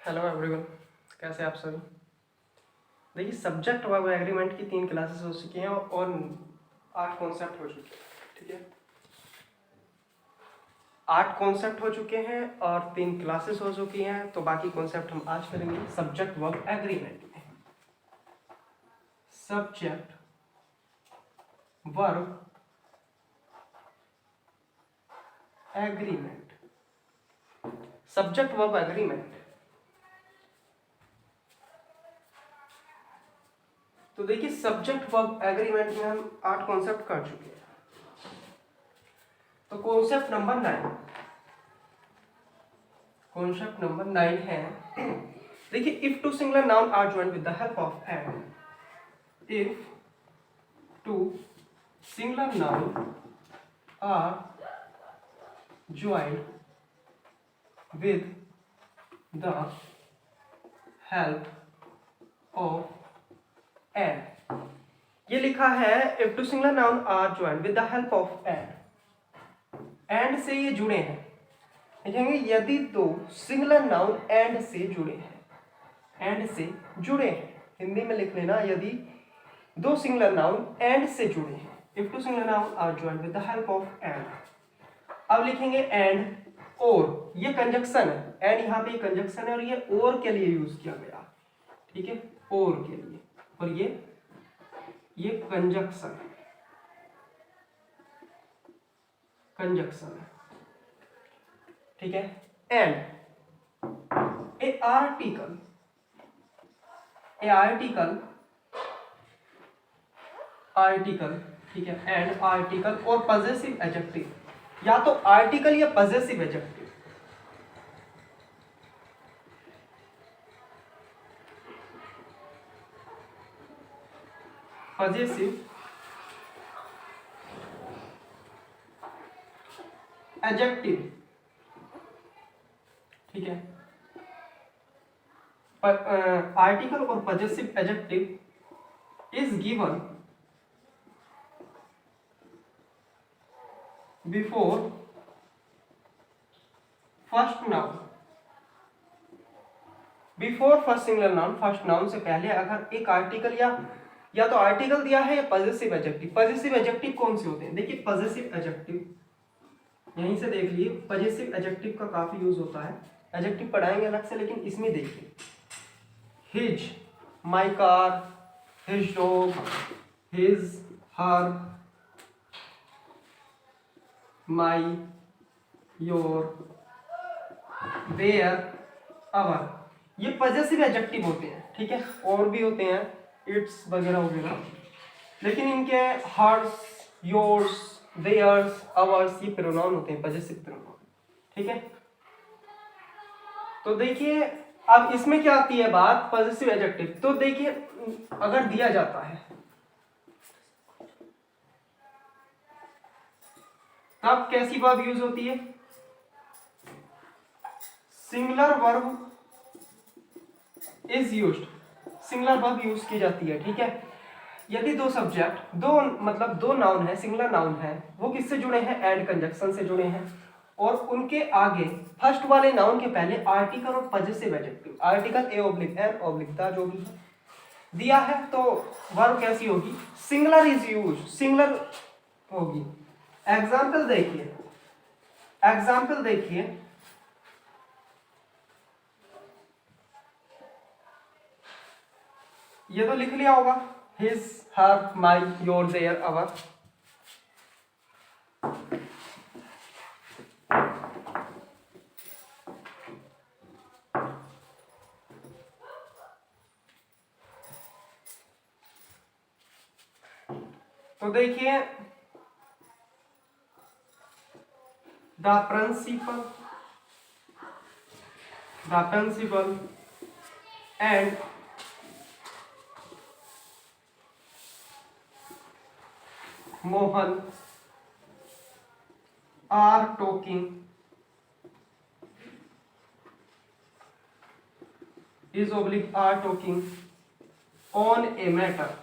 Hello everyone, कैसे आप सभी। देखिए, सब्जेक्ट वर्ब एग्रीमेंट की 3 क्लासेस हो चुकी हैं और 8 कॉन्सेप्ट हो चुके हैं। ठीक है, 8 कॉन्सेप्ट हो चुके हैं और 3 क्लासेस हो चुकी हैं। तो बाकी कॉन्सेप्ट हम आज करेंगे सब्जेक्ट वर्ब एग्रीमेंट में। Subject verb agreement, subject verb agreement. तो देखिए, सब्जेक्ट वर्ब एग्रीमेंट में हम 8 कॉन्सेप्ट कर चुके हैं। तो कॉन्सेप्ट नंबर 9 है। देखिए, if two singular noun are joined with the help of and, if two singular noun are joined with the help of and, ये लिखा है if two singular noun are joined with the help of and से ये जुड़े हैं। देखेंगे, यदि दो सिंगुलर नाउन एंड से जुड़े हैं, एंड से जुड़े हैं, हिंदी में लिख लेना, यदि दो सिंगुलर नाउन एंड से जुड़े हैं, if two singular noun are joined with the help of and. अब लिखेंगे एंड और, ये कंजक्शन है, एंड यहाँ पे कंजक्शन है और ये और के लिए यूज किया गया। ठीक है, और के लिए, और ये कंजक्शन है। ठीक है, एंड ए आर्टिकल ठीक है, एंड आर्टिकल और पजेसिव एडजेक्टिव, या तो आर्टिकल या पजेसिव एडजेक्टिव। पजेसिव एडजेक्टिव, ठीक है, आर्टिकल और possessive adjective is given before first noun, before first singular noun, first noun से पहले अगर एक आर्टिकल या तो आर्टिकल दिया है या पजेसिव एडजेक्टिव। पजेसिव एडजेक्टिव कौन से होते हैं? देखिए, पजेसिव एडजेक्टिव यहीं से देख लिए, पजेसिव एडजेक्टिव का काफी यूज होता है। एडजेक्टिव पढ़ाएंगे अलग से, लेकिन इसमें देखिए, his, my car, his dog, his, her, my, your, their, our, ये पजेसिव एडजेक्टिव होते हैं। ठीक है, और भी होते हैं, इट्स वगैरह वगैरह, लेकिन इनके हर्स, योर्स, देयर्स, अवर्स, ये प्रोनाउन होते हैं, पजेसिव प्रोनाउन। ठीक है, तो देखिए, अब इसमें क्या आती है बात, पजेसिव एडजेक्टिव। तो देखिए, अगर दिया जाता है तब कैसी वर्ब यूज होती है? Singular verb is used, singular verb use की जाती है। ठीक है, यदि दो सब्जेक्ट, दो नाउन है, सिंगुलर नाउन है, वो किससे जुड़े हैं? एंड कंजक्शन से जुड़े हैं, और उनके आगे फर्स्ट वाले नाउन के पहले आर्टिकल और possessive adjective, article a oblique an oblique the जो भी दिया है, तो वर्ब कैसी होगी? सिंगुलर इज यूज, सिंगुलर होगी। एग्जाम्पल देखिए, ये तो लिख लिया होगा, his, her, my, your, their, our. तो देखिए, the principal and Mohan are talking is oblique are talking on a matter,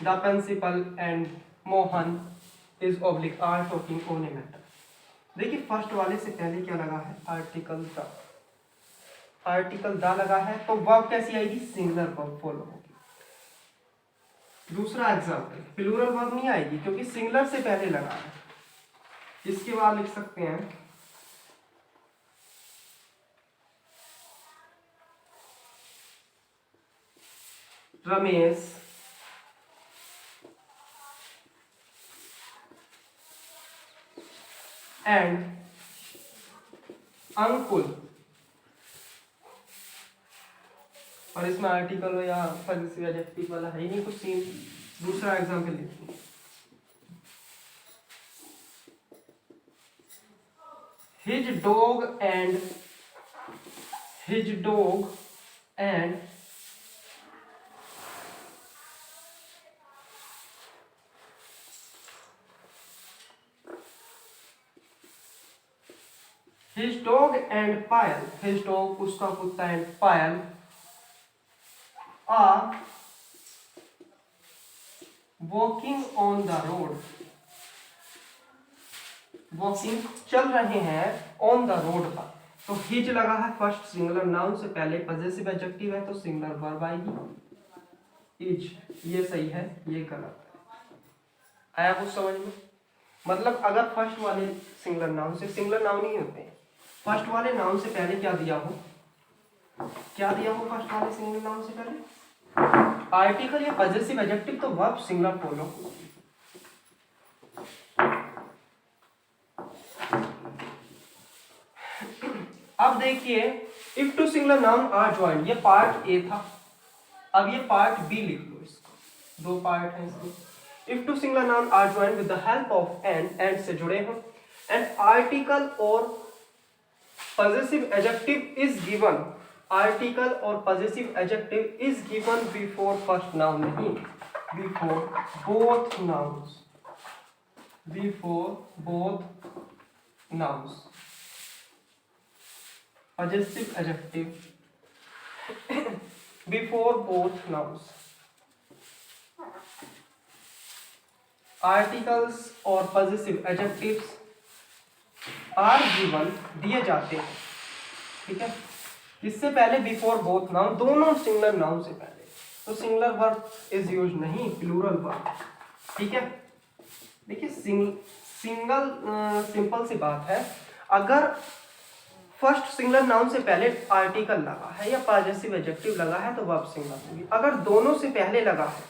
the principal and Mohan is oblique are talking on a matter. देखिए फर्स्ट वाले से पहले क्या लगा है, आर्टिकल द, आर्टिकल द लगा है तो वर्ब कैसी आएगी, सिंगुलर वर्ब फॉलो होगी। दूसरा एग्जाम्पल, प्लूरल वर्ब नहीं आएगी क्योंकि सिंगुलर से पहले लगा है। इसके बाद लिख सकते हैं रमेश एंड अंकुल, और इसमें आर्टिकल या पॉजेसिव एडजेक्टिव वाला है ही नहीं कुछ सीन। दूसरा एग्जांपल लिखिए, his dog and his dog and Payal, his dog उसका कुत्ता and Payal are walking on the road, walking चल रहे हैं ऑन द रोड पर। तो हिज लगा है फर्स्ट सिंगुलर नाउन से पहले, पॉजेसिव एडजेक्टिव है तो सिंगुलर वर्ब आएगी इज, ये सही है ये गलत है। आया कुछ समझ में? मतलब अगर फर्स्ट वाले सिंगुलर नाउन से, सिंगुलर नाउन ही होते हैं, फर्स्ट वाले नाउन से पहले क्या दिया हो, क्या दिया हो फर्स्ट वाले सिंगुलर नाउन से पहले आर्टिकल या पॉजेसिव एडजेक्टिव, तो वर्ब सिंगुलर फॉलो। अब देखिए if two singular noun are joined, ये पार्ट ए था, अब ये पार्ट बी लिख लो, इसको दो पार्ट है इसमें। If two singular noun are joint with the help of and से जुड़े हो, एंड आर्टिकल और possessive adjective is given, article और possessive adjective is given before first noun, नहीं before both nouns, before both nouns, possessive adjective before both nouns, articles और possessive adjectives are given, दिए जाते हैं, ठीक है, किससे पहले, बिफोर बोथ नाउन, दोनों सिंगुलर नाउन से पहले। तो सिंगुलर वर्ब इज यूज नहीं, प्लूरल वर्ब, ठीक है। देखिए सिंपल सी बात है, अगर फर्स्ट सिंगुलर नाउन से पहले आर्टिकल लगा है या पॉजेसिव एडजेक्टिव लगा है तो वर्ब सिंगुलर होगी। अगर दोनों से पहले लगा है,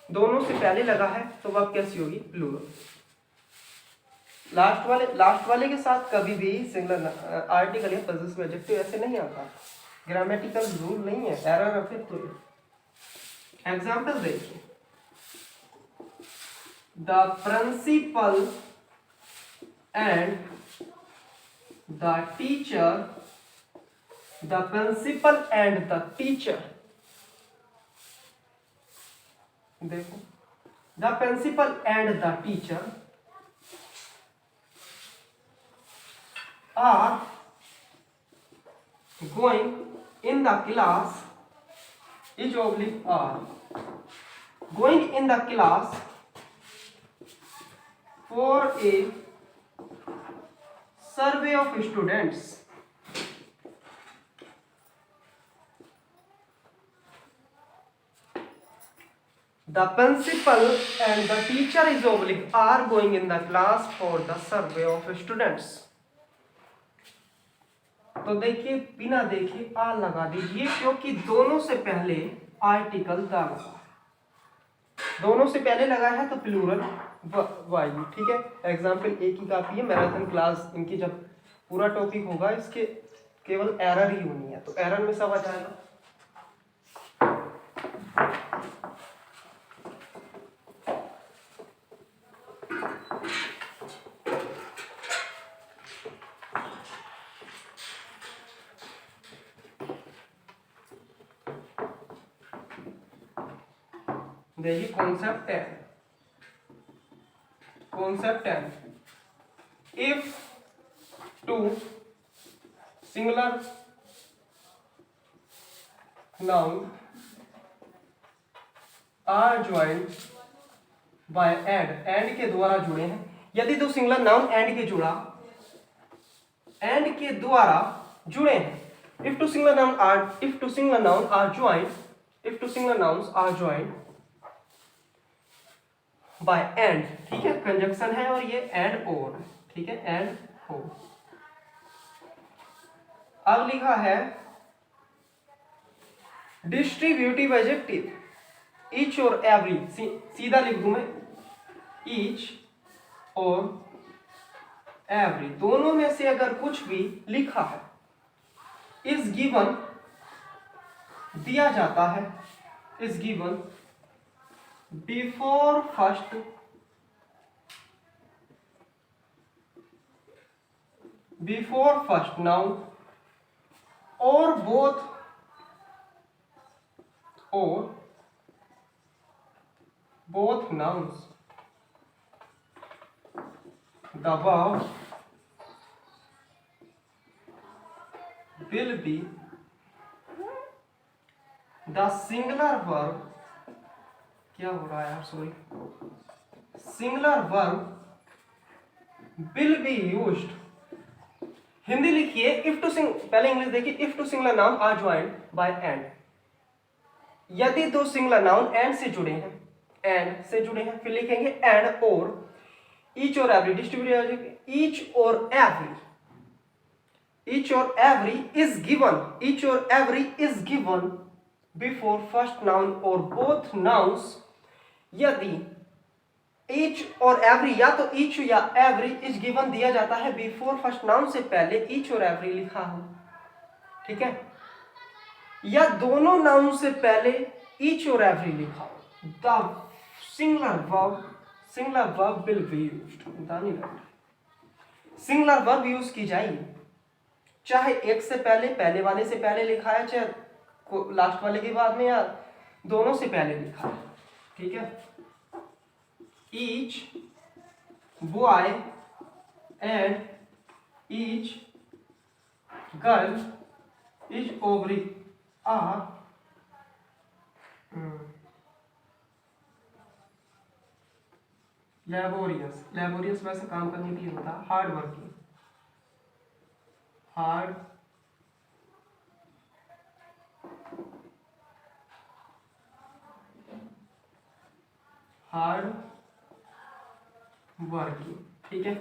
दोनों से पहले लगा है तो वर्ब कैसी होगी, प्लूरल। लास्ट वाले के साथ कभी भी सिंगुलर आर्टिकल या पॉजेसिव एडजेक्टिव ऐसे नहीं आता, ग्रामेटिकल रूल नहीं है, एरर है फिर तो। एग्जांपल देखिए, the principal and the teacher, the principal and the teacher, देखो the principal and the teacher are going in the class, is oblique are going in the class for a survey of students, the principal and the teacher is oblique are going in the class for the survey of students। तो देखिए बिना देखे आ लगा दीजिए, क्योंकि दोनों से पहले आर्टिकल द लगा, दोनों से पहले लगा है तो प्लूरल वायु, ठीक है। एग्जाम्पल एक ही काफी है, मैराथन क्लास इनकी जब पूरा टॉपिक होगा इसके केवल एरर ही होनी है, तो एरर में सब आ जाएगा। देखिए कॉन्सेप्ट है, कॉन्सेप्ट है, if two singular noun are joined by and के द्वारा जुड़े हैं, यदि दो सिंगुलर नाउन एंड के जुड़ा एंड के द्वारा जुड़े हैं। if two singular nouns are joined by and, ठीक है, कंजक्शन है और ये एंड और, ठीक है, एंड और। अब लिखा है डिस्ट्रीब्यूटिव एडजेक्टिव, ईच और एवरी, सीधा लिख दूं मैं, ईच और एवरी दोनों में से अगर कुछ भी लिखा है, इज गिवन दिया जाता है, is given before first noun और both nouns, the verb will be the singular verb, क्या हो रहा है यार, sorry, singular verb will be used, Hindi लिखिए if to sing, पहले इंग्लिश देखिए, if two singular noun are joined by and, यदि दो सिंगुलर नाउन एंड से जुड़े हैं, एंड से जुड़े हैं, फिर लिखेंगे एंड और, ईच और एवरी, डिस्ट्रीब्यूटिव, ईच और every is given before first noun और बोथ नाउन्स, यदि ईच और एवरी, या तो ईच या एवरी इज गिवन दिया जाता है बिफोर फर्स्ट नाउन से पहले ईच और एवरी लिखा हो, ठीक है, या दोनों नाउन से पहले ईच और एवरी लिखा हो, the singular verb will be used, singular verb use की जाएगी, चाहे एक से पहले वाले से पहले लिखा है, चाहे लास्ट वाले के बाद में, या दोनों से पहले लिखा है, ठीक है। Each boy and each girl is ओवरी आर लेबोरियस वैसे काम करने के लिए होता है, हार्ड वर्किंग, ठीक है।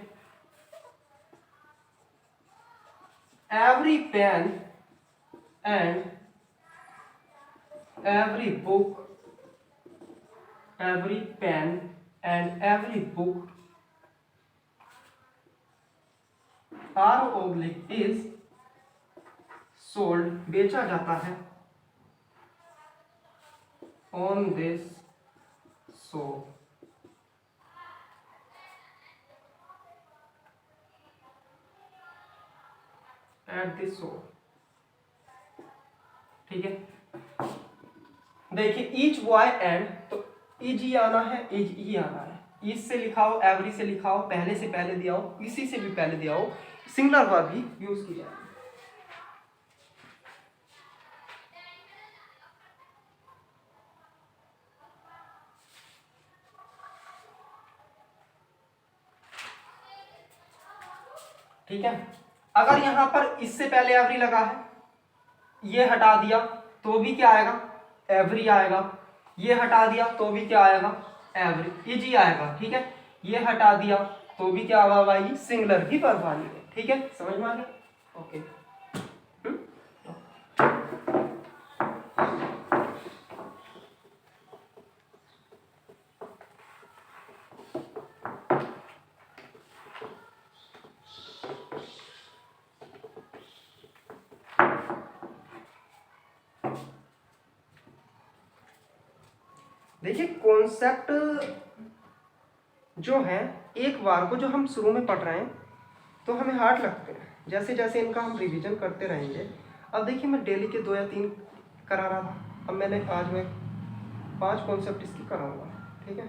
Every pen and every book are oblique is sold, बेचा जाता है, on this show, at this show, ठीक है। देखिए ईच बॉय एंड, तो इज ही आना है, इज ही आना है, ईच से लिखा हो, एवरी से लिखा हो, पहले से पहले दिया हो, किसी से भी पहले दिया हो, सिंगुलर वर्ब भी यूज की जाए। ठीक है, अगर यहां पर इससे पहले एवरी लगा है, ये हटा दिया तो भी क्या आएगा, एवरी आएगा, ये हटा दिया तो भी क्या आएगा, एवरी, इज ही आएगा, ठीक है। ये हटा दिया तो भी क्या आएगा, सिंगुलर ही वर्ब आनी है, ठीक है, समझ में आ गया, ओके। देखिए कॉन्सेप्ट जो है, एक बार को जो हम शुरू में पढ़ रहे हैं तो हमें हार्ड लगते हैं, जैसे जैसे इनका हम रिवीजन करते रहेंगे। अब देखिए मैं डेली के 2 या 3 करा रहा था, अब मैंने आज में 5 कॉन्सेप्ट इसकी कराऊंगा, ठीक है।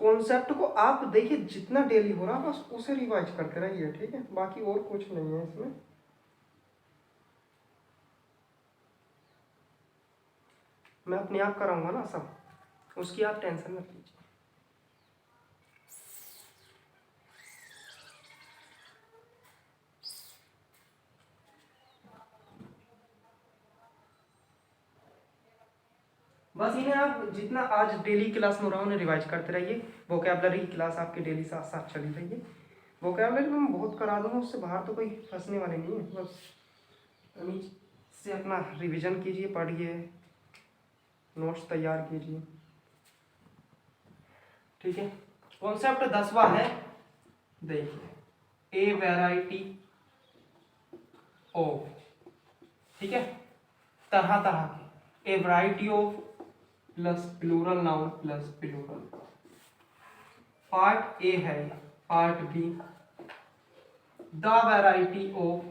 कॉन्सेप्ट को आप देखिए, जितना डेली हो रहा है बस उसे रिवाइज करते रहिए, ठीक है, बाकी और कुछ नहीं है इसमें। मैं अपने आप कराऊंगा ना सब, उसकी आप टेंशन मत लीजिए। बस इन्हें आप जितना आज डेली क्लास में हो रहा है उन्हें रिवाइज करते रहिए। वोकैबलरी की क्लास आपकी डेली साथ साथ चली रही है। वोकैबलरी में मैं बहुत करा दूंगा, उससे बाहर तो कोई फंसने वाले नहीं है। बस तमीज से अपना रिवीजन कीजिए, पढ़िए, नोट्स तैयार कीजिए, ठीक है। कॉन्सेप्ट 10वां है, देखिए, ए वैरायटी ऑफ, ठीक है, तरह तरह के, a variety of plus plural noun plus plural. Part A है, part B, the variety of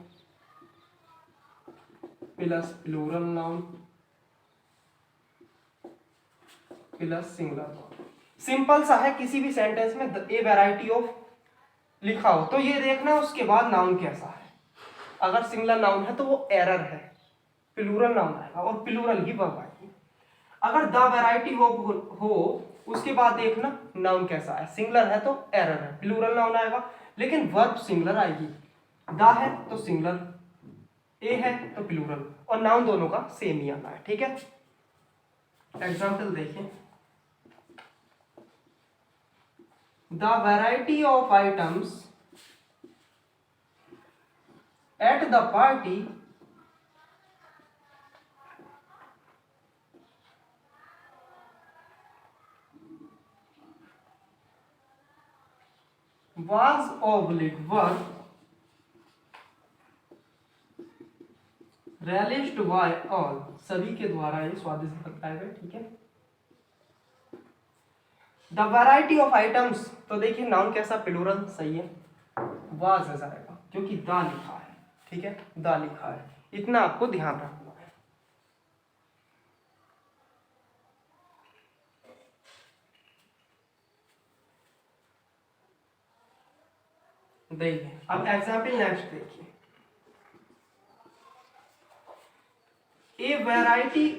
plus plural noun plus singular noun. Simple सा है, किसी भी सेंटेंस में ए वैरायटी ऑफ लिखा हो तो ये देखना उसके बाद नाउन कैसा है। अगर सिंगुलर नाउन है तो वो एरर है, प्लूरल नाउन आएगा और प्लूरल ही वर्ब आएगी। अगर द वैरायटी हो उसके बाद देखना नाउन कैसा है। सिंगुलर है तो एरर है, प्लूरल नाउन आएगा, लेकिन वर्ब सिंगुलर आएगी। द है तो सिंगुलर, ए है तो प्लूरल, और नाउन दोनों का सेम ही आना है, ठीक है। एग्जाम्पल देखिए, the variety of items at the party was oblique verb relished by all, सभी के द्वारा ये स्वादिष्ट बताया गया, ठीक है। द वैरायटी ऑफ आइटम्स, तो देखिए नाउन कैसा, प्लूरल, सही है, वाज आ जाएगा क्योंकि दा लिखा है, ठीक है, दा लिखा है, इतना आपको ध्यान रखना है। देखिए अब एग्जाम्पल नेक्स्ट देखिए, a variety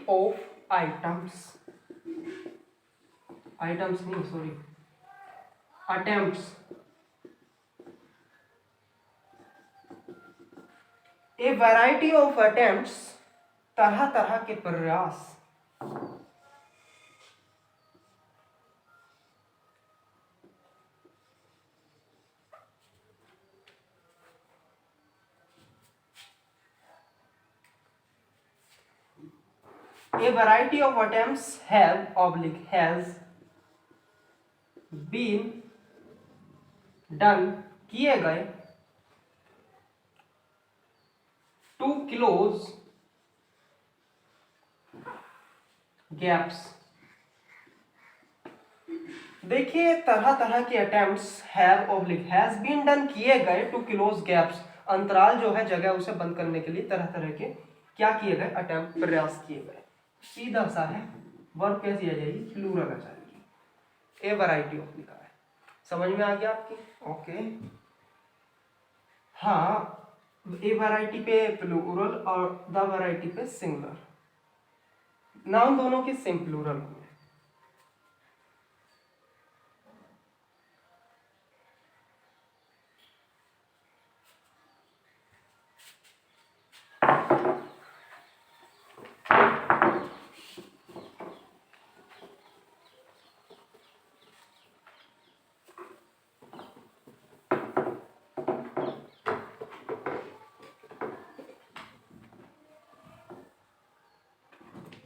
of items, items नहीं sorry, attempts, a variety of attempts, तरह तरह के प्रयास, a variety of attempts has been done, किए गए, to close gaps। देखिए तरह तरह के अटेम्प्ट्स हैज बीन डन, किए गए, टू क्लोज गैप्स, अंतराल जो है जगह उसे बंद करने के लिए तरह तरह के क्या किए गए, अटेम्प्ट, प्रयास किए गए। सीधा सा है, वर्ब कैसी आ जाएगी, प्लूरल आ जाएगी। ए वैरायटी ऑफ लिखा है, समझ में आ गया आपकी, ओके। हाँ, ए वैरायटी पे प्लूरल और द वैरायटी पे सिंगुलर, नाउन दोनों के सेम प्लूरल होंगे।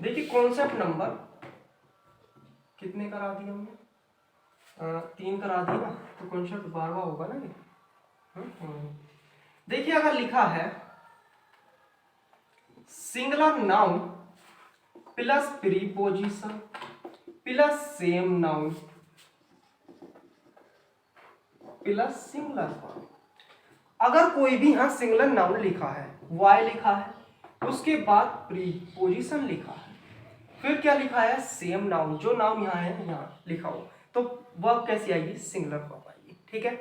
देखिए कॉन्सेप्ट नंबर कितने करा दिए हमने, 3 करा दिया ना, तो कॉन्सेप्ट 12वां होगा ना ये। देखिए अगर लिखा है singular noun plus preposition plus same noun plus singular verb, अगर कोई भी यहां सिंगुलर नाउन लिखा है, वाई लिखा है, उसके बाद प्रीपोजिशन लिखा है, फिर क्या लिखा है, सेम नाउन, जो नाउन यहाँ है यहाँ लिखा हो, तो वर्ब कैसी आएगी, सिंगुलर वर्ब आएगी। ठीक है,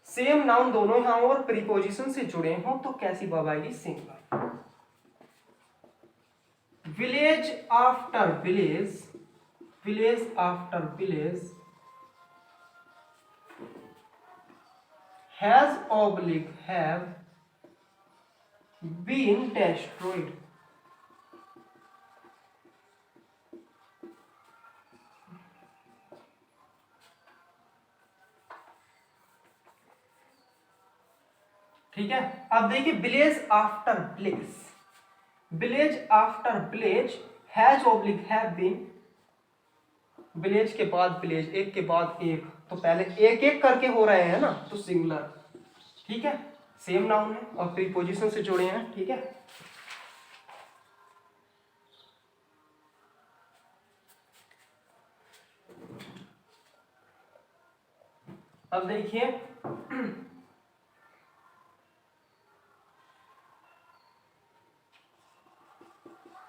सेम नाउन दोनों यहाँ हो और प्रीपोजिशन से जुड़े हो तो कैसी वर्ब आएगी, singular. Village after village, village after village has oblique have been destroyed। ठीक है, अब देखिए village after village, village after village has oblique have been, village के बाद विलेज, एक के बाद एक, तो पहले एक एक करके हो रहे हैं ना, तो सिंगुलर। ठीक है, सेम नाउन है और प्रीपोजिशन से जुड़े हैं। ठीक है, अब देखिए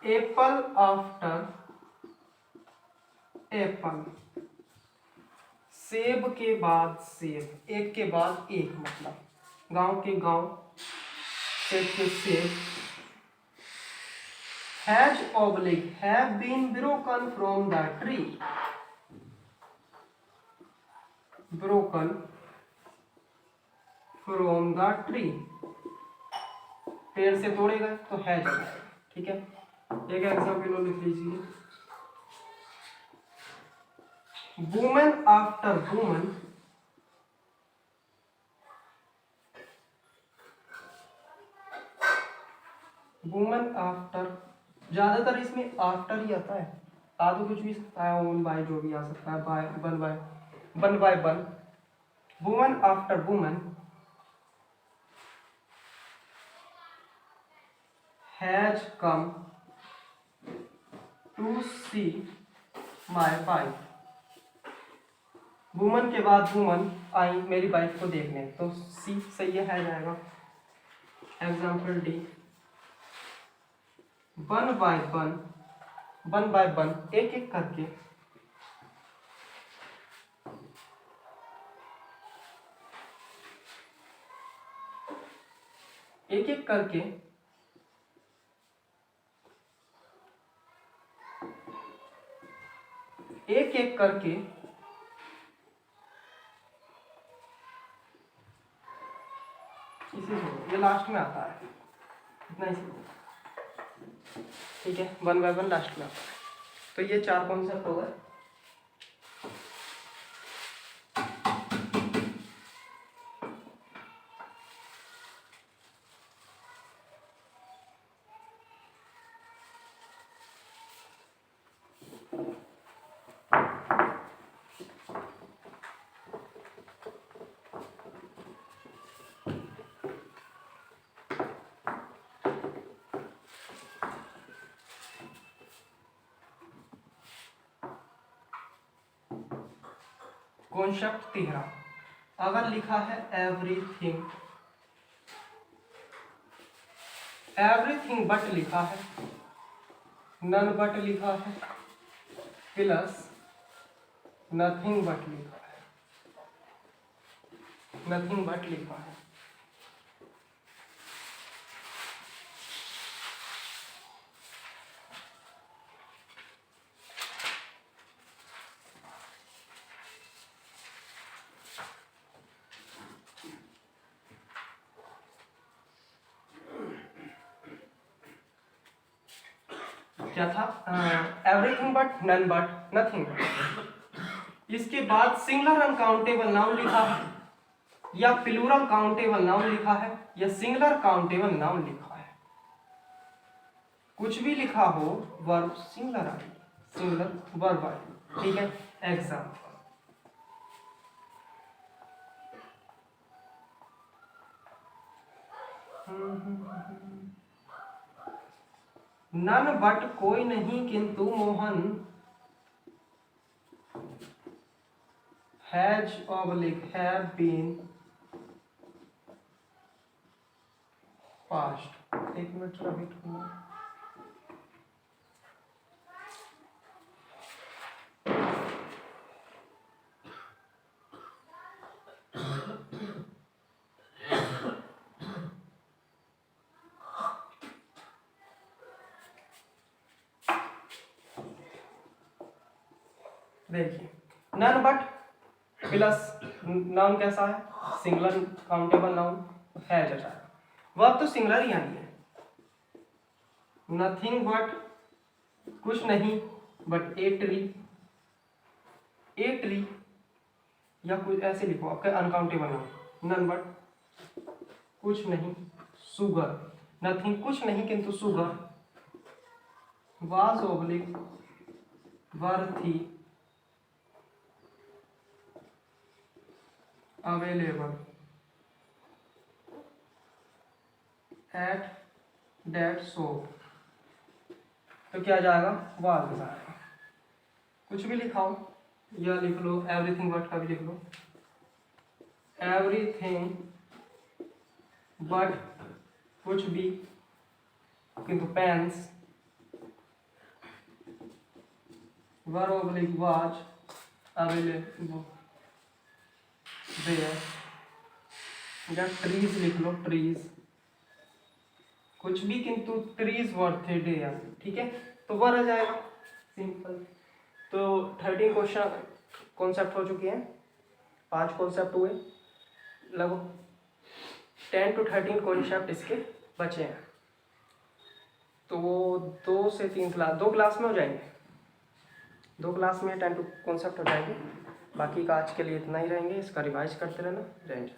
एप्पल आफ्टर एप्पल, सेब के बाद सेब, एक के बाद एक, मतलब गांव के गांव, सेब के सेब। Has oblique have been broken from the tree, broken from the tree, पेड़ से तोड़े गए तो हैज हो जाएगा। ठीक है, एक एग्जाम्पल लिख लीजिए, women after woman, women after, ज्यादातर इसमें आफ्टर ही आता है, आ तो कुछ भी सकता है, ओन बाय जो भी आ सकता है, by one by one by one. Women after women has come to see my wife, woman के बाद वुमन आई मेरी वाइफ को देखने, तो सी सही है, जाएगा। Example D, one by one, one by one, एक एक करके, एक एक करके एक एक करके इसी से, ये लास्ट में आता है, इतना ही। ठीक है, वन बाय वन लास्ट में आता है। तो ये चार कॉन्सेप्ट हो गए। कॉन्सेप्ट तीसरा, अगर लिखा है एवरीथिंग, एवरीथिंग बट लिखा है, नन बट लिखा है, प्लस नथिंग बट लिखा है, नथिंग बट लिखा है, क्या था, everything but, none but, nothing but. इसके बाद सिंगुलर अनकाउंटेबल नाउन लिखा है, या प्लूरल काउंटेबल नाउन लिखा है, या सिंगुलर काउंटेबल नाउन लिखा है, कुछ भी लिखा हो वर्ब सिंगुलर आएगी, सिंगुलर वर्ब आएगी। ठीक है, एग्जाम्पल, नन बट कोई नहीं किंतु Mohan has oblique have been passed. एक मिनट वेट करना, देखिए नन बट प्लस नाउन कैसा है, सिंगुलर काउंटेबल नाउन है जैसा, वर्ब तो सिंगुलर ही आनी है। नथिंग बट कुछ नहीं, but a tree, a tree या कुछ ऐसे लिखो आपके अनकाउंटेबल नाउन, नन बट कुछ नहीं, सुगर, नथिंग कुछ नहीं किंतु सुगर, वाज ओब्लिक वर थी, अवेलेबल एट दैट शॉप। तो क्या जाएगा, वाज जाएगा। कुछ भी लिखाओ या लिख लो एवरीथिंग बट का भी लिख लो, एवरीथिंग बट कुछ भी किंतु pens, were oblique was available there, या ट्रीज लिख लो, ट्रीज कुछ भी किंतु ट्रीज वर थे देयर, ठीक है, तो वर आ जाएगा, सिंपल। तो 13 क्वेश्चन कॉन्सेप्ट हो चुके हैं, 5 कॉन्सेप्ट हुए, लगभग 10 to 13 कॉन्सेप्ट इसके बचे हैं। तो वो 2 से 3 क्लास, 2 क्लास में हो जाएंगे, 2 क्लास में 10 to कॉन्सेप्ट हो जाएंगे। बाकी का आज के लिए इतना ही रहेंगे, इसका रिवाइज करते रहना। जय हिंद।